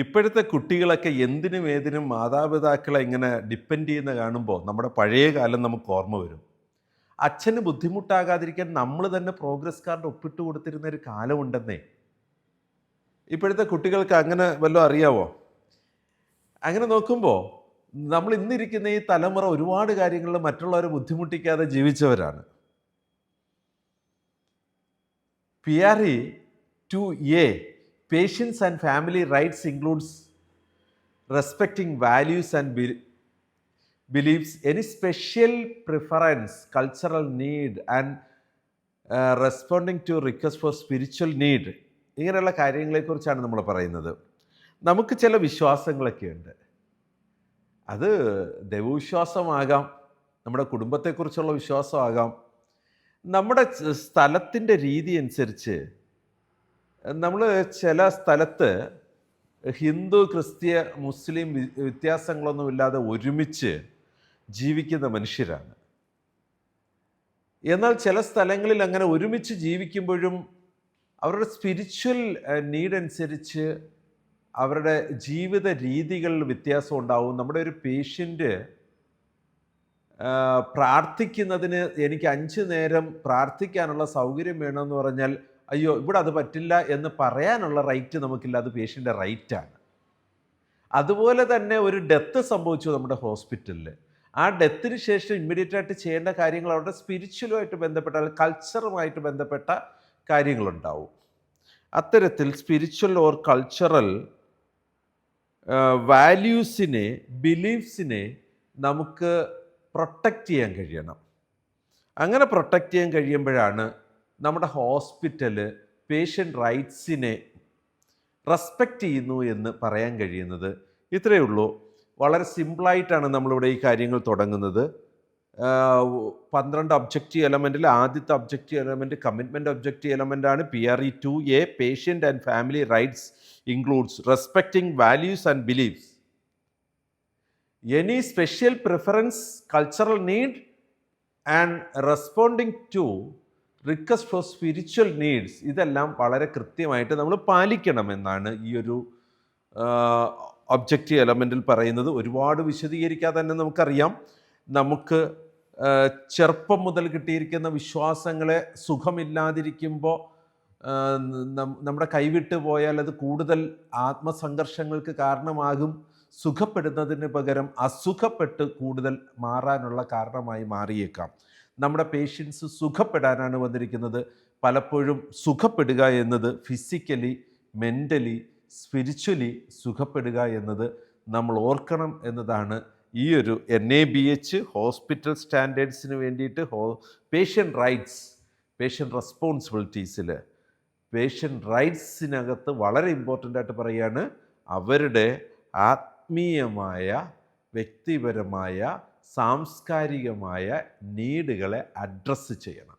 ഇപ്പോഴത്തെ കുട്ടികളൊക്കെ എന്തിനും ഏതിനും മാതാപിതാക്കളെ ഇങ്ങനെ ഡിപ്പെൻഡ് ചെയ്യുന്ന കാണുമ്പോൾ നമ്മുടെ പഴയ കാലം നമുക്ക് ഓർമ്മ വരും. അച്ഛന് ബുദ്ധിമുട്ടാകാതിരിക്കാൻ നമ്മൾ തന്നെ പ്രോഗ്രസ് കാർഡ് ഒപ്പിട്ട് കൊടുത്തിരുന്ന ഒരു കാലമുണ്ടെന്നേ. ഇപ്പോഴത്തെ കുട്ടികൾക്ക് അങ്ങനെ വല്ലതും അറിയാവോ? അങ്ങനെ നോക്കുമ്പോൾ നമ്മൾ ഇന്നിരിക്കുന്ന ഈ തലമുറ ഒരുപാട് കാര്യങ്ങളിൽ മറ്റുള്ളവരെ ബുദ്ധിമുട്ടിക്കാതെ ജീവിച്ചവരാണ്. PRE 2A Patients and family rights includes respecting values and beliefs, any special preference, cultural need and responding to request for spiritual need. ഇങ്ങനെയുള്ള കാര്യങ്ങളെക്കുറിച്ചാണ് നമ്മൾ പറയുന്നത്. നമുക്ക് ചില വിശ്വാസങ്ങളൊക്കെ ഉണ്ട്. അത് ദൈവവിശ്വാസമാകാം, നമ്മുടെ കുടുംബത്തെക്കുറിച്ചുള്ള വിശ്വാസമാകാം, നമ്മുടെ സ്ഥലത്തിൻ്റെ രീതി അനുസരിച്ച് നമ്മൾ ചില സ്ഥലത്ത് ഹിന്ദു, ക്രിസ്ത്യ, മുസ്ലിം വ്യത്യാസങ്ങളൊന്നുമില്ലാതെ ഒരുമിച്ച് ജീവിക്കുന്ന മനുഷ്യരാണ്. എന്നാൽ ചില സ്ഥലങ്ങളിൽ അങ്ങനെ ഒരുമിച്ച് ജീവിക്കുമ്പോഴും അവരുടെ സ്പിരിച്വൽ നീഡ് അനുസരിച്ച് അവരുടെ ജീവിത രീതികളിൽ വ്യത്യാസം ഉണ്ടാവും. നമ്മുടെ ഒരു പേഷ്യൻ്റ് പ്രാർത്ഥിക്കുന്നതിന് എനിക്ക് 5 നേരം പ്രാർത്ഥിക്കാനുള്ള സൗകര്യം വേണമെന്ന് പറഞ്ഞാൽ, അയ്യോ ഇവിടെ അത് പറ്റില്ല എന്ന് പറയാനുള്ള റൈറ്റ് നമുക്കില്ല, അത് പേഷ്യൻ്റെ റൈറ്റാണ്. അതുപോലെ തന്നെ ഒരു ഡെത്ത് സംഭവിച്ചു നമ്മുടെ ഹോസ്പിറ്റലിൽ. ആ ഡെത്തിന് ശേഷം ഇമ്മീഡിയറ്റ് ആയിട്ട് ചെയ്യേണ്ട കാര്യങ്ങൾ അവരുടെ സ്പിരിച്വലുമായിട്ട് ബന്ധപ്പെട്ട കൾച്ചറുമായിട്ട് ബന്ധപ്പെട്ട കാര്യങ്ങളുണ്ടാവും. അത്തരത്തിൽ സ്പിരിച്വൽ ഓർ കൾച്ചറൽ വാല്യൂസിനെ, ബിലീഫ്സിനെ നമുക്ക് പ്രൊട്ടക്റ്റ് ചെയ്യാൻ കഴിയണം. അങ്ങനെ പ്രൊട്ടക്റ്റ് ചെയ്യാൻ കഴിയുമ്പോഴാണ് നമ്മുടെ ഹോസ്പിറ്റല് പേഷ്യൻ്റ് റൈറ്റ്സിനെ റെസ്പെക്റ്റ് ചെയ്യുന്നു എന്ന് പറയാൻ കഴിയുന്നത്. ഇത്രയേ ഉള്ളൂ. വളരെ സിമ്പിളായിട്ടാണ് നമ്മളിവിടെ ഈ കാര്യങ്ങൾ തുടങ്ങുന്നത്. 12 ഒബ്ജക്റ്റീവ് എലമെൻറ്റിൽ ആദ്യത്തെ ഒബ്ജക്റ്റീവ് എലമെൻറ്റ് കമ്മിറ്റ്മെൻറ്റ് ഒബ്ജക്റ്റീവ് എലമെൻ്റാണ്. PRE 2A patient and family rights includes respecting values and beliefs, any special preference, cultural need and responding to request for spiritual needs. ഇതെല്ലാം വളരെ കൃത്യമായിട്ട് നമ്മൾ പാലിക്കണമെന്നാണ് ഈ ഒരു ഒബ്ജക്റ്റീവ് എലമെൻറ്റിൽ പറയുന്നത്. ഒരുപാട് വിശദീകരിക്കാതെ തന്നെ നമുക്കറിയാം, നമുക്ക് ചെറുപ്പം മുതൽ കിട്ടിയിരിക്കുന്ന വിശ്വാസങ്ങളെ സുഖമില്ലാതിരിക്കുമ്പോൾ നമ്മുടെ കൈവിട്ട് പോയാൽ അത് കൂടുതൽ ആത്മസംഘർഷങ്ങൾക്ക് കാരണമാകും. സുഖപ്പെടുന്നതിന് പകരം അസുഖപ്പെട്ട് കൂടുതൽ മാറാനുള്ള കാരണമായി മാറിയേക്കാം. നമ്മുടെ പേഷ്യൻസ് സുഖപ്പെടാനാണ് വന്നിരിക്കുന്നത്. പലപ്പോഴും സുഖപ്പെടുക എന്നത് ഫിസിക്കലി, മെൻ്റലി, സ്പിരിച്വലി സുഖപ്പെടുക എന്നത് നമ്മൾ ഓർക്കണം എന്നതാണ് ഈ ഒരു NABH ഹോസ്പിറ്റൽ സ്റ്റാൻഡേർഡ്സിന് വേണ്ടിയിട്ട് പേഷ്യൻ്റ് റൈറ്റ്സ്, പേഷ്യൻ്റ് റെസ്പോൺസിബിലിറ്റീസിൽ പേഷ്യൻ്റ് റൈറ്റ്സിനകത്ത് വളരെ ഇമ്പോർട്ടൻ്റ് ആയിട്ട് പറയുകയാണ്, അവരുടെ ആത്മീയമായ, വ്യക്തിപരമായ, സാംസ്കാരികമായ നീഡുകളെ അഡ്രസ്സ് ചെയ്യണം.